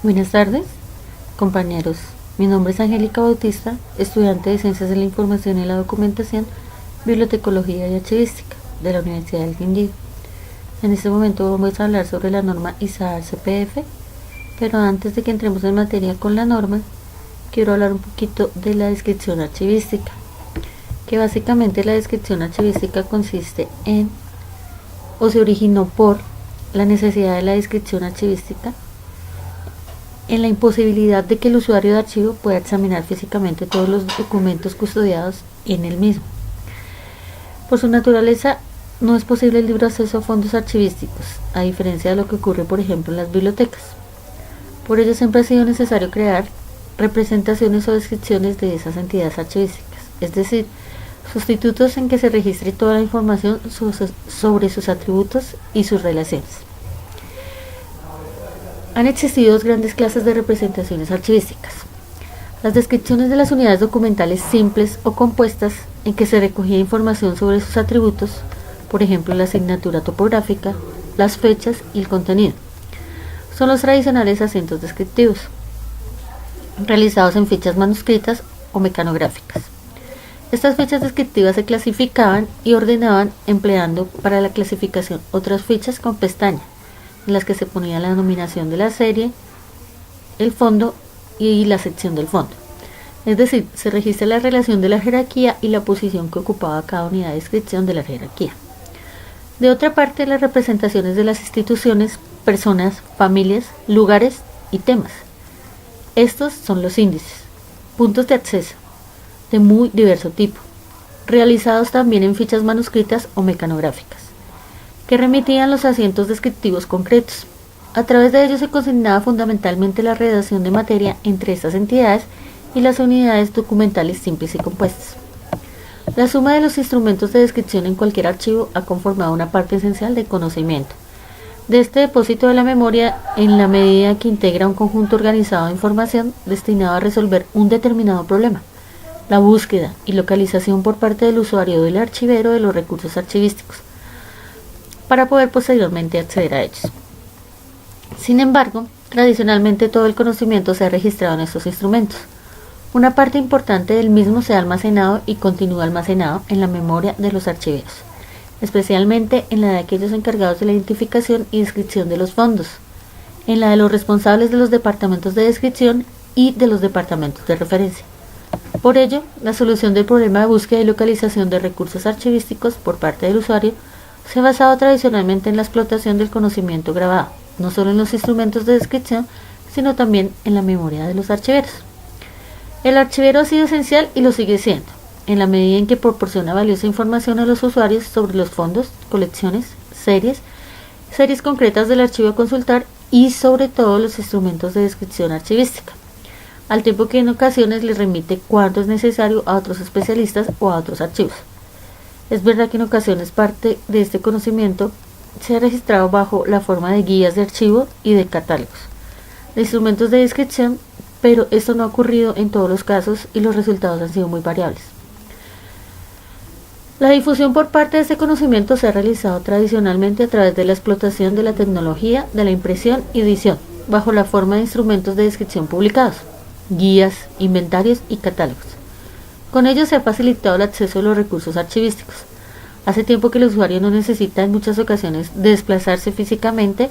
Buenas tardes, compañeros. Mi nombre es Angélica Bautista, estudiante de Ciencias de la Información y la Documentación, Bibliotecología y Archivística de la Universidad del Quindío. En este momento vamos a hablar sobre la norma ISAAR CPF, pero antes de que entremos en materia con la norma, quiero hablar un poquito de la descripción archivística, que básicamente la descripción archivística consiste en, o se originó por, la necesidad de la descripción archivística en la imposibilidad de que el usuario de archivo pueda examinar físicamente todos los documentos custodiados en el mismo. Por su naturaleza, no es posible el libre acceso a fondos archivísticos, a diferencia de lo que ocurre, por ejemplo, en las bibliotecas. Por ello, siempre ha sido necesario crear representaciones o descripciones de esas entidades archivísticas, es decir, sustitutos en que se registre toda la información sobre sus atributos y sus relaciones. Han existido dos grandes clases de representaciones archivísticas: las descripciones de las unidades documentales simples o compuestas, en que se recogía información sobre sus atributos, por ejemplo la asignatura topográfica, las fechas y el contenido. Son los tradicionales asientos descriptivos, realizados en fichas manuscritas o mecanográficas. Estas fichas descriptivas se clasificaban y ordenaban empleando para la clasificación otras fichas con pestaña, en las que se ponía la denominación de la serie, el fondo y la sección del fondo. Es decir, se registra la relación de la jerarquía y la posición que ocupaba cada unidad de descripción de la jerarquía. De otra parte, las representaciones de las instituciones, personas, familias, lugares y temas. Estos son los índices, puntos de acceso, de muy diverso tipo, realizados también en fichas manuscritas o mecanográficas, que remitían los asientos descriptivos concretos. A través de ellos se consignaba fundamentalmente la redacción de materia entre estas entidades y las unidades documentales simples y compuestas. La suma de los instrumentos de descripción en cualquier archivo ha conformado una parte esencial del conocimiento de este depósito de la memoria, en la medida que integra un conjunto organizado de información destinado a resolver un determinado problema, la búsqueda y localización por parte del usuario o del archivero de los recursos archivísticos, para poder posteriormente acceder a ellos. Sin embargo, tradicionalmente todo el conocimiento se ha registrado en estos instrumentos. Una parte importante del mismo se ha almacenado y continúa almacenado en la memoria de los archiveros, especialmente en la de aquellos encargados de la identificación y descripción de los fondos, en la de los responsables de los departamentos de descripción y de los departamentos de referencia. Por ello, la solución del problema de búsqueda y localización de recursos archivísticos por parte del usuario se ha basado tradicionalmente en la explotación del conocimiento grabado, no solo en los instrumentos de descripción, sino también en la memoria de los archiveros. El archivero ha sido esencial y lo sigue siendo, en la medida en que proporciona valiosa información a los usuarios sobre los fondos, colecciones, series concretas del archivo a consultar y sobre todo los instrumentos de descripción archivística, al tiempo que en ocasiones les remite cuanto es necesario a otros especialistas o a otros archivos. Es verdad que en ocasiones parte de este conocimiento se ha registrado bajo la forma de guías de archivo y de catálogos, de instrumentos de descripción, pero esto no ha ocurrido en todos los casos y los resultados han sido muy variables. La difusión por parte de este conocimiento se ha realizado tradicionalmente a través de la explotación de la tecnología de la impresión y edición, bajo la forma de instrumentos de descripción publicados, guías, inventarios y catálogos. Con ello se ha facilitado el acceso a los recursos archivísticos. Hace tiempo que el usuario no necesita en muchas ocasiones desplazarse físicamente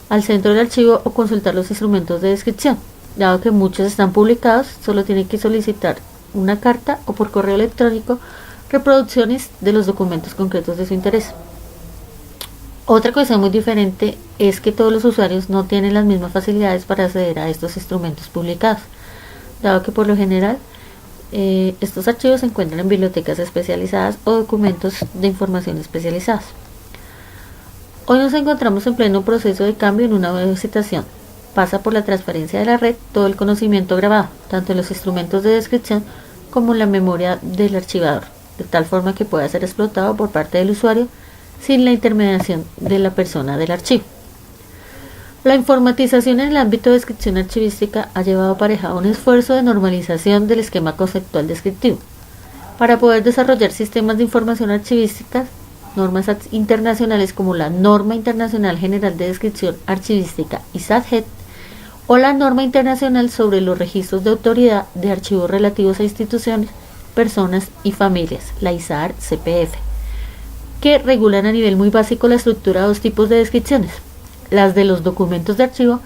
al centro del archivo o consultar los instrumentos de descripción. Dado que muchos están publicados, solo tiene que solicitar una carta o por correo electrónico reproducciones de los documentos concretos de su interés. Otra cosa muy diferente es que todos los usuarios no tienen las mismas facilidades para acceder a estos instrumentos publicados, dado que por lo general estos archivos se encuentran en bibliotecas especializadas o documentos de información especializados. Hoy nos encontramos en pleno proceso de cambio en una nueva situación. Pasa por la transferencia de la red todo el conocimiento grabado, tanto en los instrumentos de descripción como en la memoria del archivador, de tal forma que pueda ser explotado por parte del usuario sin la intermediación de la persona del archivo. La informatización en el ámbito de descripción archivística ha llevado aparejado un esfuerzo de normalización del esquema conceptual descriptivo, para poder desarrollar sistemas de información archivística. Normas internacionales como la Norma Internacional General de Descripción Archivística ISADGET o la norma internacional sobre los registros de autoridad de archivos relativos a instituciones, personas y familias, la ISAR-CPF, que regulan a nivel muy básico la estructura de dos tipos de descripciones, las de los documentos de archivo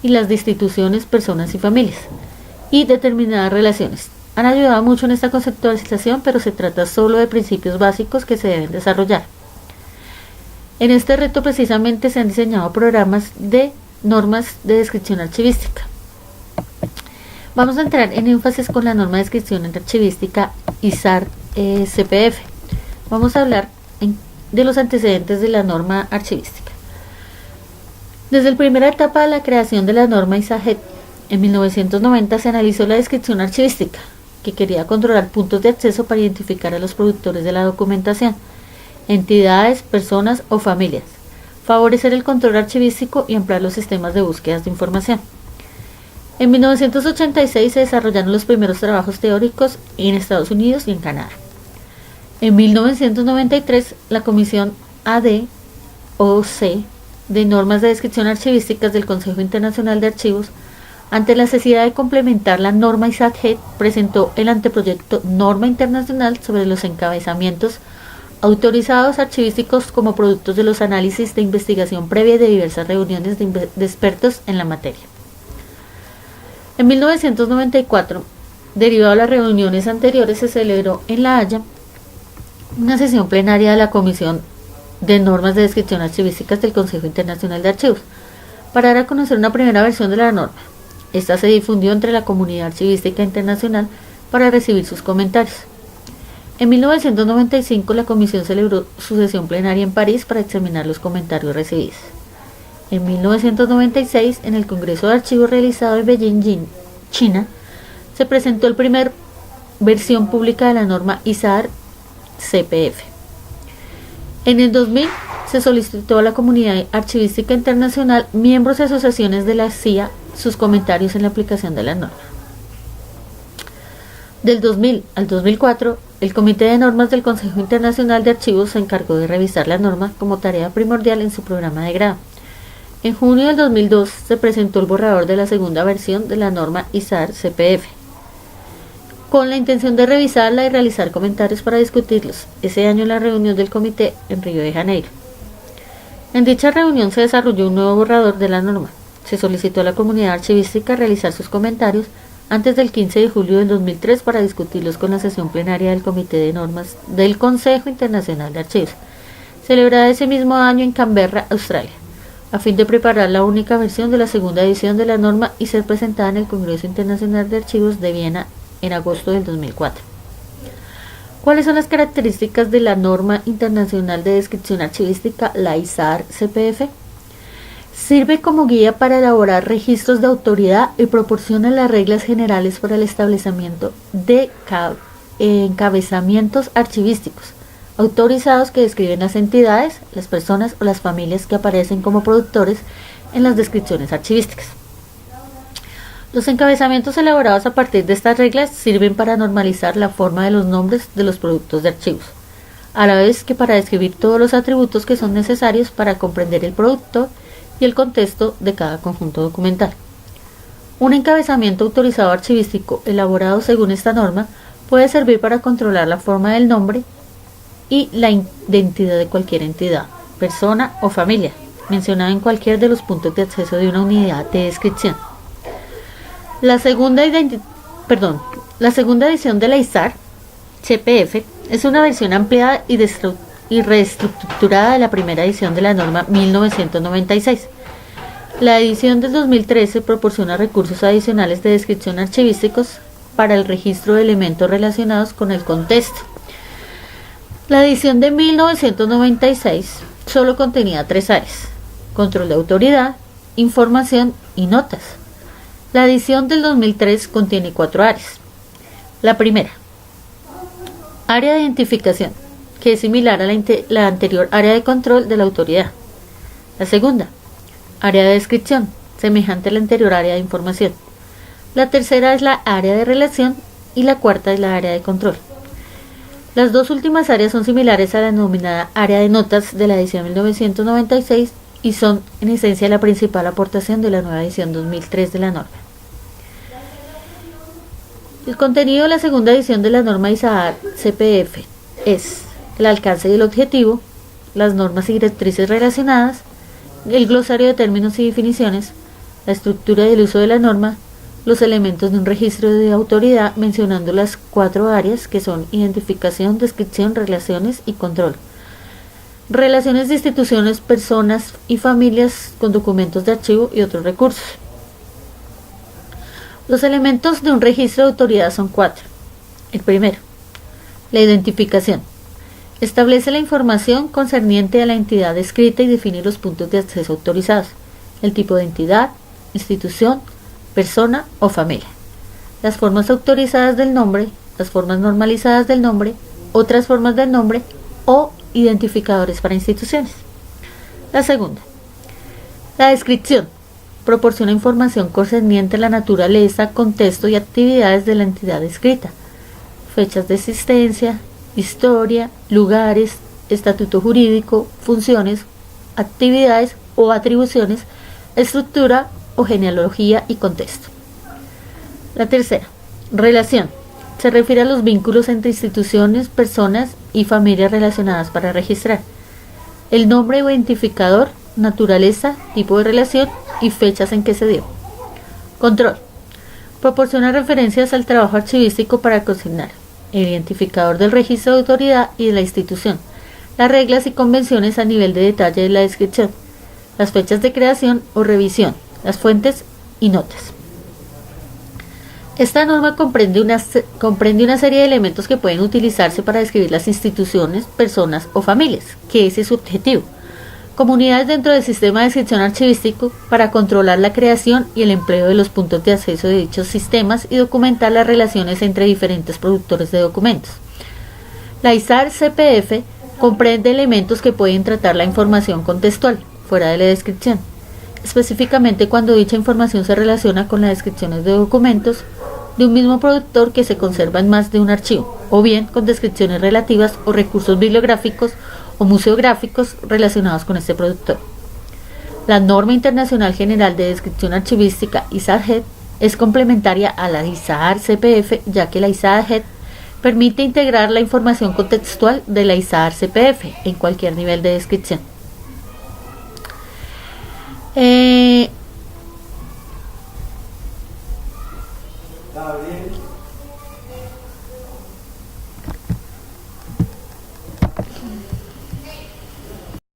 y las de instituciones, personas y familias, y determinadas relaciones. Han ayudado mucho en esta conceptualización, pero se trata solo de principios básicos que se deben desarrollar. En este reto precisamente se han diseñado programas de normas de descripción archivística. Vamos a entrar en énfasis con la norma de descripción archivística ISAR-CPF. Vamos a hablar de los antecedentes de la norma archivística. Desde la primera etapa de la creación de la norma ISAGET, en 1990 se analizó la descripción archivística, que quería controlar puntos de acceso para identificar a los productores de la documentación, entidades, personas o familias, favorecer el control archivístico y ampliar los sistemas de búsquedas de información. En 1986 se desarrollaron los primeros trabajos teóricos en Estados Unidos y en Canadá. En 1993, la Comisión AD/OC de Normas de Descripción Archivísticas del Consejo Internacional de Archivos, ante la necesidad de complementar la norma ISAGET, presentó el anteproyecto Norma Internacional sobre los encabezamientos autorizados archivísticos como productos de los análisis de investigación previa de diversas reuniones de expertos en la materia. En 1994, derivado de las reuniones anteriores, se celebró en La Haya una sesión plenaria de la Comisión de Normas de Descripción Archivísticas del Consejo Internacional de Archivos para dar a conocer una primera versión de la norma. Esta se difundió entre la comunidad archivística internacional para recibir sus comentarios. En 1995 la Comisión celebró su sesión plenaria en París para examinar los comentarios recibidos. En 1996, en el Congreso de Archivos realizado en Beijing, China, se presentó la primera versión pública de la norma ISAR-CPF. En el 2000 se solicitó a la comunidad archivística internacional, miembros de asociaciones de la CIA, sus comentarios en la aplicación de la norma. Del 2000 al 2004, el Comité de Normas del Consejo Internacional de Archivos se encargó de revisar la norma como tarea primordial en su programa de grado. En junio del 2002 se presentó el borrador de la segunda versión de la norma ISAR-CPF, con la intención de revisarla y realizar comentarios para discutirlos, ese año en la reunión del comité en Río de Janeiro. En dicha reunión se desarrolló un nuevo borrador de la norma. Se solicitó a la comunidad archivística realizar sus comentarios antes del 15 de julio del 2003 para discutirlos con la sesión plenaria del Comité de Normas del Consejo Internacional de Archivos, celebrada ese mismo año en Canberra, Australia, a fin de preparar la única versión de la segunda edición de la norma y ser presentada en el Congreso Internacional de Archivos de Viena en agosto del 2004. ¿Cuáles son las características de la norma internacional de descripción archivística, la ISAR-CPF? Sirve como guía para elaborar registros de autoridad y proporciona las reglas generales para el establecimiento de encabezamientos archivísticos autorizados que describen las entidades, las personas o las familias que aparecen como productores en las descripciones archivísticas. Los encabezamientos elaborados a partir de estas reglas sirven para normalizar la forma de los nombres de los productos de archivos, a la vez que para describir todos los atributos que son necesarios para comprender el producto y el contexto de cada conjunto documental. Un encabezamiento autorizado archivístico elaborado según esta norma puede servir para controlar la forma del nombre y la identidad de cualquier entidad, persona o familia, mencionada en cualquier de los puntos de acceso de una unidad de descripción. La segunda edición de la ISAR-CPF es una versión ampliada y reestructurada de la primera edición de la norma 1996. La edición del 2013 proporciona recursos adicionales de descripción archivísticos para el registro de elementos relacionados con el contexto. La edición de 1996 solo contenía 3 áreas: control de autoridad, información y notas. La edición del 2003 contiene 4 áreas. La primera, área de identificación, que es similar a la anterior área de control de la autoridad. La segunda, área de descripción, semejante a la anterior área de información. La tercera es la área de relación y la cuarta es la área de control. Las dos últimas áreas son similares a la denominada área de notas de la edición 1996 y son en esencia la principal aportación de la nueva edición 2003 de la norma. El contenido de la segunda edición de la norma ISAAR CPF es el alcance y el objetivo, las normas y directrices relacionadas, el glosario de términos y definiciones, la estructura y el uso de la norma, los elementos de un registro de autoridad, mencionando las 4 áreas que son identificación, descripción, relaciones y control. Relaciones de instituciones, personas y familias con documentos de archivo y otros recursos. Los elementos de un registro de autoridad son 4. El primero, la identificación. Establece la información concerniente a la entidad descrita y define los puntos de acceso autorizados, el tipo de entidad, institución, persona o familia, las formas autorizadas del nombre, las formas normalizadas del nombre, otras formas del nombre o identificadores para instituciones. La segunda, la descripción. Proporciona información concerniente a la naturaleza, contexto y actividades de la entidad descrita, fechas de existencia, historia, lugares, estatuto jurídico, funciones, actividades o atribuciones, estructura o genealogía y contexto. La tercera, relación. Se refiere a los vínculos entre instituciones, personas y familias relacionadas para registrar. El nombre o identificador, naturaleza, tipo de relación y fechas en que se dio. Control. Proporciona referencias al trabajo archivístico para consignar el identificador del registro de autoridad y de la institución, las reglas y convenciones a nivel de detalle de la descripción, las fechas de creación o revisión, las fuentes y notas. Esta norma comprende una serie de elementos que pueden utilizarse para describir las instituciones, personas o familias, que ese es su objetivo. Comunidades dentro del sistema de descripción archivístico para controlar la creación y el empleo de los puntos de acceso de dichos sistemas y documentar las relaciones entre diferentes productores de documentos. La ISAAR CPF comprende elementos que pueden tratar la información contextual, fuera de la descripción, específicamente cuando dicha información se relaciona con las descripciones de documentos de un mismo productor que se conserva en más de un archivo, o bien con descripciones relativas o recursos bibliográficos o museográficos relacionados con este productor. La Norma Internacional General de Descripción Archivística ISAAR-HED es complementaria a la ISAAR CPF, ya que la ISAAR-HED permite integrar la información contextual de la ISAAR CPF en cualquier nivel de descripción.